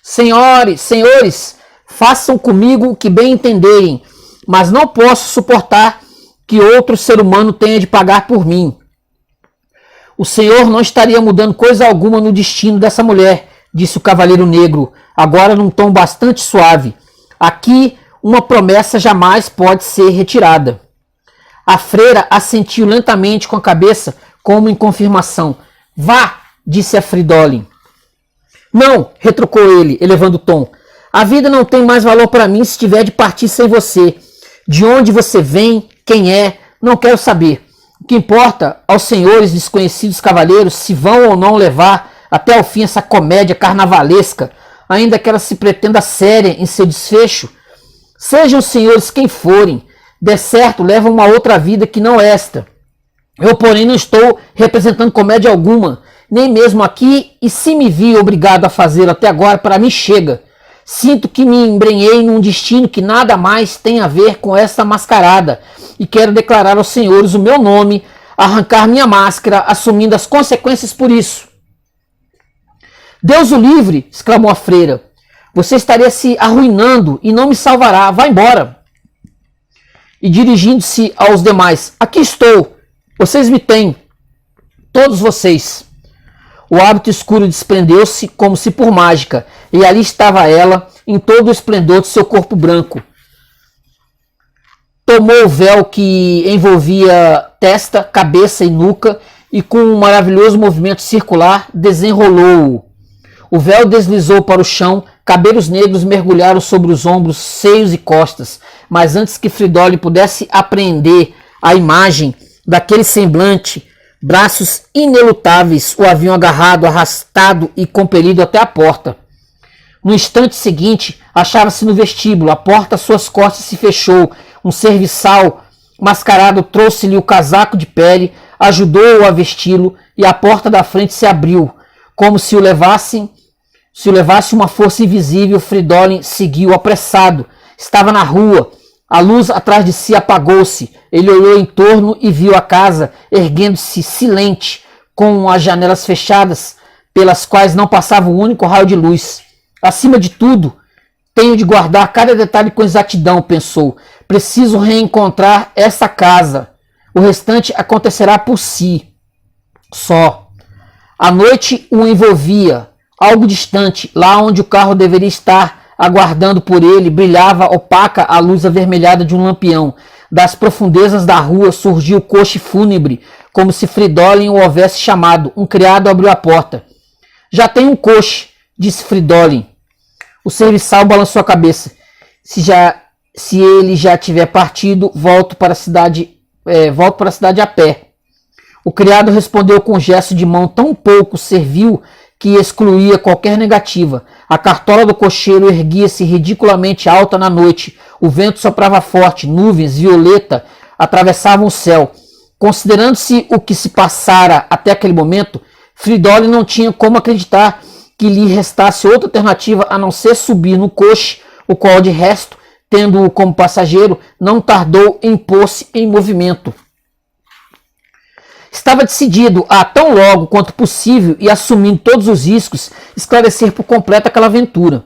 Senhores, façam comigo o que bem entenderem, mas não posso suportar que outro ser humano tenha de pagar por mim. O senhor não estaria mudando coisa alguma no destino dessa mulher, disse o cavaleiro negro, agora num tom bastante suave. Aqui, uma promessa jamais pode ser retirada. A freira assentiu lentamente com a cabeça, como em confirmação. Vá, disse a Fridolin. Não, retrucou ele, elevando o tom. A vida não tem mais valor para mim se tiver de partir sem você. De onde você vem, quem é, não quero saber. O que importa aos senhores desconhecidos cavaleiros se vão ou não levar até ao fim essa comédia carnavalesca, ainda que ela se pretenda séria em seu desfecho. Sejam os senhores quem forem, de certo levam uma outra vida que não esta. Eu, porém, não estou representando comédia alguma, nem mesmo aqui, e se me vi obrigado a fazê-lo até agora, para mim chega. Sinto que me embrenhei num destino que nada mais tem a ver com essa mascarada, e quero declarar aos senhores o meu nome, arrancar minha máscara, assumindo as consequências por isso. Deus o livre, exclamou a freira. Você estaria se arruinando e não me salvará. Vá embora. E dirigindo-se aos demais. Aqui estou. Vocês me têm. todos vocês. O hábito escuro desprendeu-se como se por mágica, e ali estava ela, em todo o esplendor de seu corpo branco. Tomou o véu que envolvia testa, cabeça e nuca, e com um maravilhoso movimento circular, desenrolou-o. O véu deslizou para o chão, cabelos negros mergulharam sobre os ombros, seios e costas, mas antes que Fridolin pudesse apreender a imagem daquele semblante, braços inelutáveis o haviam agarrado, arrastado e compelido até a porta. No instante seguinte, achava-se no vestíbulo, a porta às suas costas se fechou, um serviçal mascarado trouxe-lhe o casaco de pele, ajudou-o a vesti-lo e a porta da frente se abriu, como se o levasse uma força invisível. Fridolin seguiu apressado, estava na rua. A luz atrás de si apagou-se. Ele olhou em torno e viu a casa erguendo-se silente, com as janelas fechadas, pelas quais não passava um único raio de luz. Acima de tudo, tenho de guardar cada detalhe com exatidão, pensou. Preciso reencontrar essa casa. O restante acontecerá por si. Só. A noite o envolvia. Algo distante, lá onde o carro deveria estar, aguardando por ele, brilhava opaca a luz avermelhada de um lampião. Das profundezas da rua surgiu o coche fúnebre, como se Fridolin o houvesse chamado. Um criado abriu a porta. Já tem um coche, disse Fridolin. O serviçal balançou a cabeça. Se ele já tiver partido, volto para a cidade a pé. O criado respondeu com um gesto de mão tão pouco servil que excluía qualquer negativa. A cartola do cocheiro erguia-se ridiculamente alta na noite. O vento soprava forte, nuvens violeta atravessavam o céu. Considerando-se o que se passara até aquele momento, Fridolin não tinha como acreditar que lhe restasse outra alternativa a não ser subir no coche, o qual, de resto, tendo-o como passageiro, não tardou em pôr-se em movimento. Estava decidido a, tão logo quanto possível e assumindo todos os riscos, esclarecer por completo aquela aventura.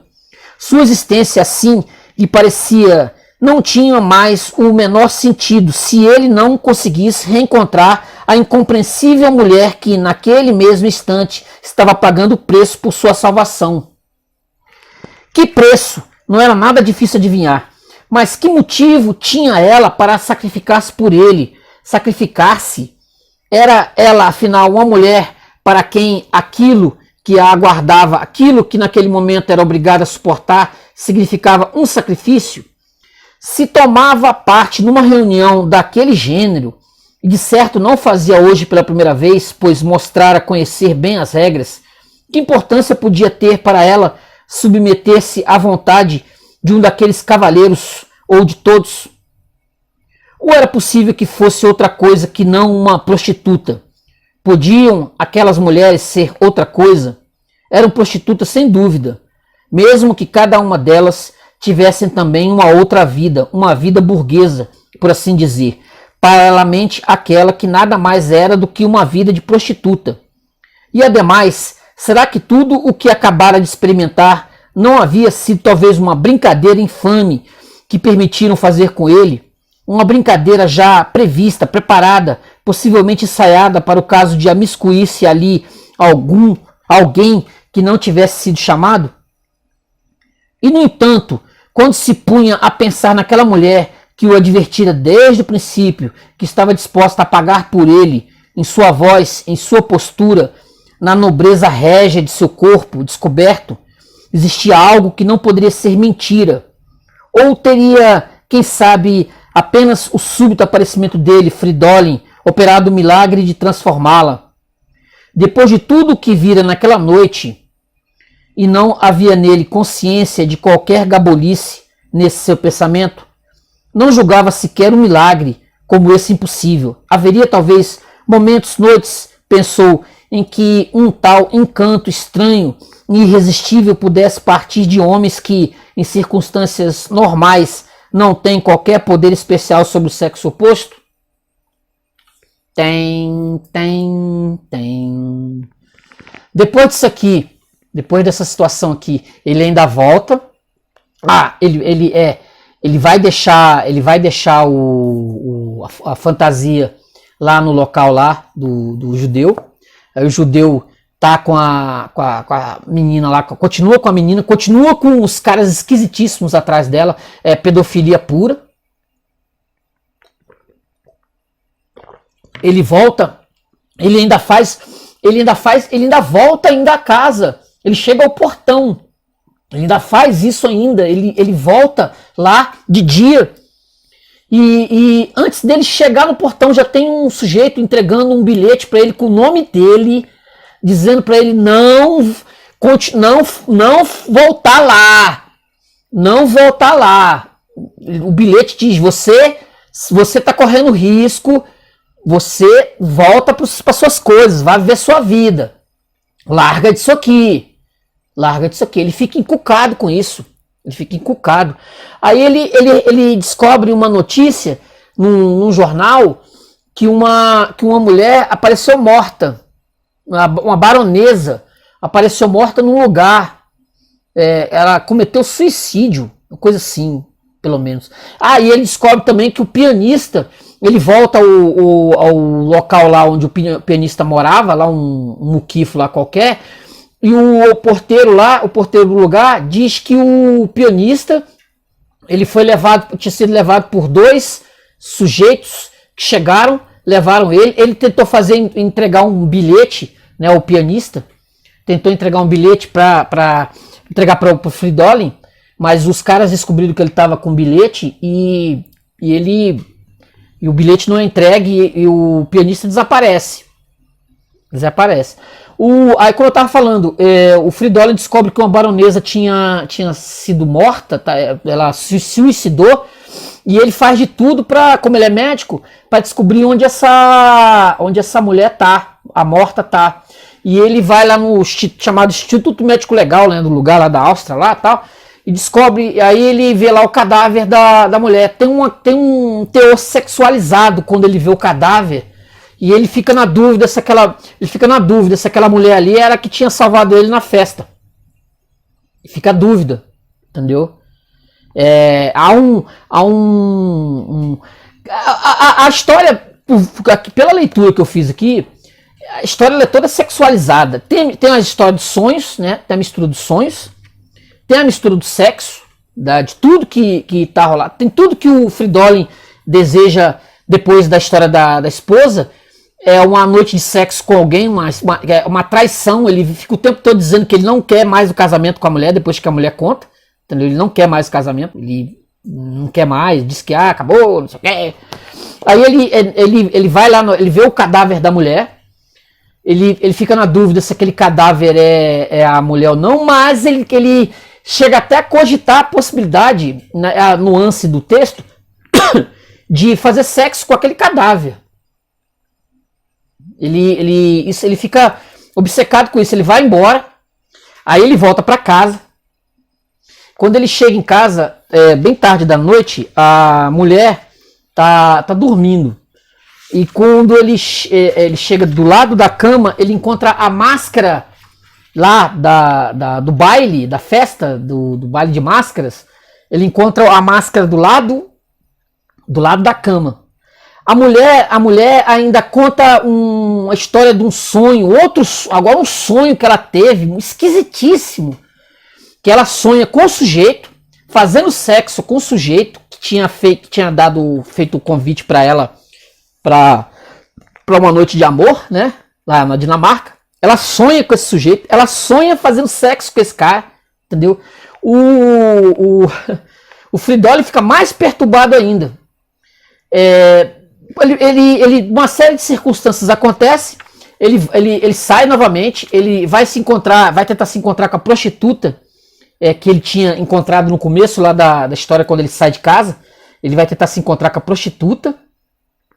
Sua existência, assim, lhe parecia, não tinha mais o menor sentido se ele não conseguisse reencontrar a incompreensível mulher que, naquele mesmo instante, estava pagando o preço por sua salvação. Que preço? Não era nada difícil adivinhar. Mas que motivo tinha ela para sacrificar-se por ele? Sacrificar-se? Era ela, afinal, uma mulher para quem aquilo que a aguardava, aquilo que naquele momento era obrigada a suportar, significava um sacrifício? Se tomava parte numa reunião daquele gênero, e de certo não fazia hoje pela primeira vez, pois mostrara conhecer bem as regras, que importância podia ter para ela submeter-se à vontade de um daqueles cavaleiros, ou de todos? Ou era possível que fosse outra coisa que não uma prostituta? Podiam aquelas mulheres ser outra coisa? Eram prostitutas sem dúvida, mesmo que cada uma delas tivessem também uma outra vida, uma vida burguesa, por assim dizer, paralelamente àquela que nada mais era do que uma vida de prostituta. E ademais, será que tudo o que acabara de experimentar não havia sido talvez uma brincadeira infame que permitiram fazer com ele? Uma brincadeira já prevista, preparada, possivelmente ensaiada para o caso de amiscuir-se ali alguém que não tivesse sido chamado? E, no entanto, quando se punha a pensar naquela mulher que o advertira desde o princípio, que estava disposta a pagar por ele, em sua voz, em sua postura, na nobreza régia de seu corpo descoberto, existia algo que não poderia ser mentira. Ou teria, quem sabe, apenas o súbito aparecimento dele, Fridolin, operado o milagre de transformá-la. Depois de tudo o que vira naquela noite, e não havia nele consciência de qualquer gabolice nesse seu pensamento, não julgava sequer um milagre como esse impossível. Haveria talvez momentos, noites, pensou, em que um tal encanto estranho e irresistível pudesse partir de homens que, em circunstâncias normais, não têm qualquer poder especial sobre o sexo oposto? Tem. Depois disso aqui, depois dessa situação aqui, ele ainda volta. Ele vai deixar a fantasia lá no local lá do judeu. Aí o judeu tá com a menina lá, continua com a menina, continua com os caras esquisitíssimos atrás dela, é pedofilia pura. Ele volta, ele ainda volta ainda a casa, ele chega ao portão, ele ainda faz isso ainda, ele volta lá de dia. E antes dele chegar no portão já tem um sujeito entregando um bilhete para ele com o nome dele, dizendo para ele não voltar lá, não voltar lá. O bilhete diz: você está correndo risco, você volta para suas coisas, vai viver sua vida, larga disso aqui, larga disso aqui. Ele fica encucado com isso. Ele fica encucado. Aí ele descobre uma notícia num jornal que uma mulher apareceu morta. Uma baronesa apareceu morta num lugar. Ela cometeu suicídio. Uma coisa assim, pelo menos. E ele descobre também que o pianista, ele volta ao local lá onde o pianista morava, lá um muquifo lá qualquer. E o porteiro do lugar, diz que o pianista, ele tinha sido levado por 2 sujeitos que chegaram, levaram ele tentou entregar um bilhete, né, o pianista, tentou entregar um bilhete para entregar para o Fridolin, mas os caras descobriram que ele estava com bilhete e o bilhete não é entregue e o pianista desaparece. Aí, como eu estava falando, o Fridolin descobre que uma baronesa tinha sido morta, tá? Ela se suicidou, e ele faz de tudo, como ele é médico, para descobrir onde essa mulher tá, a morta tá. E ele vai lá no chamado Instituto Médico Legal, né, do lugar lá da Áustria, lá, tal, e descobre, aí ele vê lá o cadáver da mulher. Tem um teor sexualizado quando ele vê o cadáver. E ele fica na dúvida se aquela mulher ali era a que tinha salvado ele na festa. Fica a dúvida, entendeu? A história, pela leitura que eu fiz aqui, a história é toda sexualizada. Tem a história de sonhos, né? Tem a mistura dos sonhos, tem a mistura do sexo, de tudo que tá rolando. Tem tudo que o Fridolin deseja depois da história da esposa. É uma noite de sexo com alguém, uma traição. Ele fica o tempo todo dizendo que ele não quer mais o casamento com a mulher, depois que a mulher conta. Entendeu? Ele não quer mais o casamento, ele não quer mais, diz que acabou, não sei o que. Aí ele vai lá, ele vê o cadáver da mulher, ele fica na dúvida se aquele cadáver é a mulher ou não, mas ele chega até a cogitar a possibilidade, a nuance do texto, de fazer sexo com aquele cadáver. Ele fica obcecado com isso, ele vai embora, aí ele volta para casa. Quando ele chega em casa, bem tarde da noite, a mulher tá dormindo. E quando ele chega do lado da cama, ele encontra a máscara lá do baile, da festa, do baile de máscaras. Ele encontra a máscara do lado da cama. A mulher ainda conta uma história de um sonho, agora um sonho que ela teve, esquisitíssimo, que ela sonha com o sujeito, fazendo sexo com o sujeito que tinha feito o convite para ela para uma noite de amor, né, lá na Dinamarca. Ela sonha com esse sujeito, ela sonha fazendo sexo com esse cara, entendeu? O Fridolin fica mais perturbado ainda. Uma série de circunstâncias acontece, ele sai novamente, ele vai tentar se encontrar com a prostituta que ele tinha encontrado no começo lá da história, quando ele sai de casa. Ele vai tentar se encontrar com a prostituta,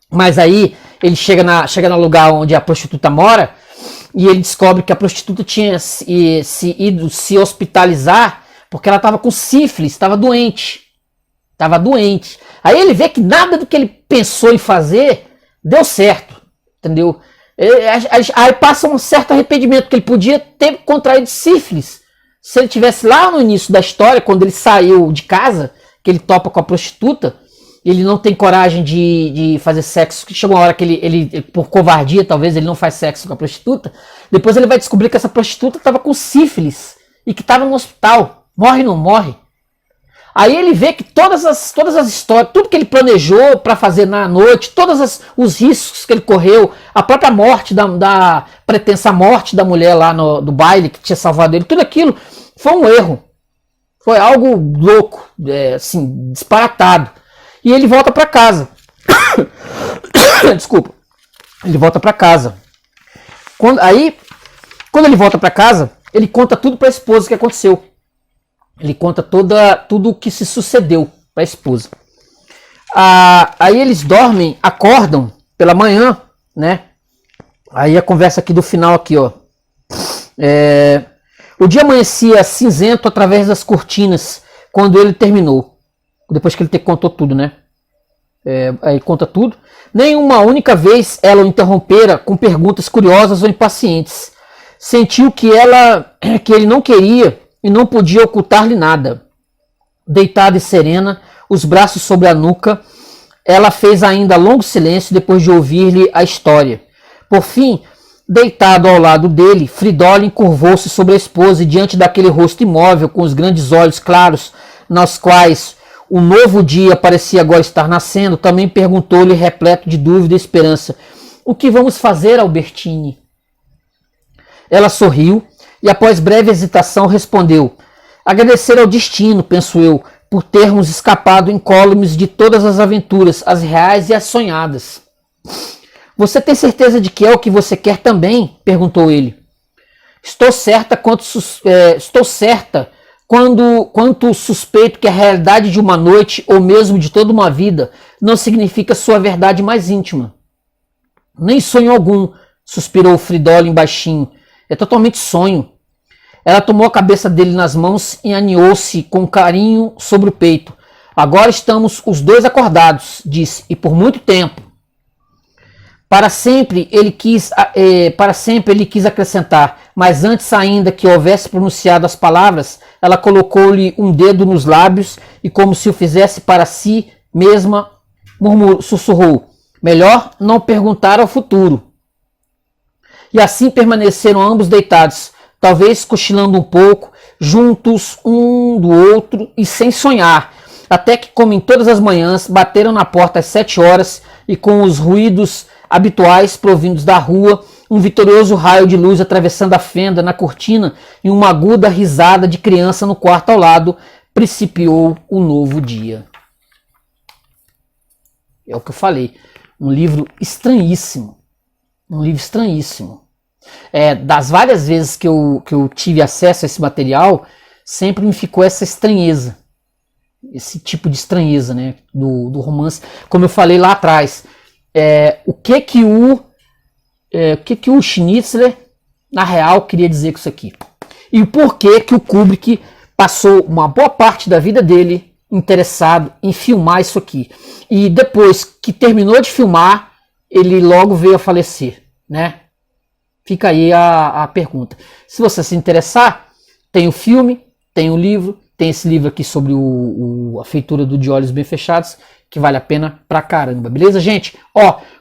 mas aí ele chega no lugar onde a prostituta mora, e ele descobre que a prostituta tinha ido se hospitalizar porque ela estava com sífilis, estava doente. Aí ele vê que nada do que ele pensou em fazer deu certo, entendeu? Aí passa um certo arrependimento, porque ele podia ter contraído sífilis se ele tivesse lá no início da história, quando ele saiu de casa, que ele topa com a prostituta, ele não tem coragem de fazer sexo, que chega uma hora que ele, por covardia, talvez, ele não faz sexo com a prostituta. Depois ele vai descobrir que essa prostituta estava com sífilis e que estava no hospital. Morre ou não morre? Aí ele vê que todas as histórias, tudo que ele planejou para fazer na noite, os riscos que ele correu, a própria morte, da pretensa morte da mulher lá do baile que tinha salvado ele, tudo aquilo foi um erro. Foi algo louco, assim, disparatado. E ele volta para casa. Desculpa. Ele volta para casa. Quando ele volta para casa, ele conta tudo para a esposa o que aconteceu. Ele conta tudo o que se sucedeu para a esposa. Aí eles dormem, acordam pela manhã, né? Aí a conversa aqui do final aqui, ó. O dia amanhecia cinzento através das cortinas quando ele terminou. Depois que ele contou tudo, né? Aí conta tudo. Nem uma única vez ela o interrompera com perguntas curiosas ou impacientes. Sentiu que ele não queria e não podia ocultar-lhe nada. Deitada e serena, os braços sobre a nuca, ela fez ainda longo silêncio depois de ouvir-lhe a história. Por fim, deitado ao lado dele, Fridolin curvou-se sobre a esposa e diante daquele rosto imóvel com os grandes olhos claros, nos quais o novo dia parecia agora estar nascendo, também perguntou-lhe repleto de dúvida e esperança: "O que vamos fazer, Albertine?" Ela sorriu e após breve hesitação respondeu: "Agradecer ao destino, penso eu, por termos escapado incólumes de todas as aventuras, as reais e as sonhadas." "Você tem certeza de que é o que você quer também?" perguntou ele. Estou certa quanto suspeito que a realidade de uma noite ou mesmo de toda uma vida não significa sua verdade mais íntima." "Nem sonho algum", suspirou Fridolin baixinho. "É totalmente sonho." Ela tomou a cabeça dele nas mãos e aninhou-se com carinho sobre o peito. "Agora estamos os dois acordados", disse, "e por muito tempo." Para sempre ele quis acrescentar, mas antes ainda que houvesse pronunciado as palavras, ela colocou-lhe um dedo nos lábios e, como se o fizesse para si mesma, sussurrou: "Melhor não perguntar ao futuro." E assim permaneceram ambos deitados, talvez cochilando um pouco, juntos um do outro e sem sonhar, até que, como em todas as manhãs, bateram na porta às 7 horas e com os ruídos habituais provindos da rua, um vitorioso raio de luz atravessando a fenda na cortina e uma aguda risada de criança no quarto ao lado, principiou o novo dia. É o que eu falei, um livro estranhíssimo, das várias vezes que eu tive acesso a esse material, sempre me ficou essa estranheza, esse tipo de estranheza, né, do romance, como eu falei lá atrás. O que o Schnitzler, na real, queria dizer com isso aqui? E o porquê que o Kubrick passou uma boa parte da vida dele interessado em filmar isso aqui. E depois que terminou de filmar, ele logo veio a falecer, né? Fica aí a pergunta. Se você se interessar, tem o filme, tem o livro, tem esse livro aqui sobre a feitura do De Olhos Bem Fechados, que vale a pena pra caramba, beleza, gente?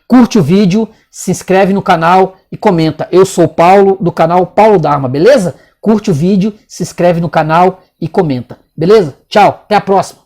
Curte o vídeo, se inscreve no canal e comenta. Eu sou o Paulo, do canal Paulo Dharma, beleza? Curte o vídeo, se inscreve no canal e comenta, beleza? Tchau, até a próxima!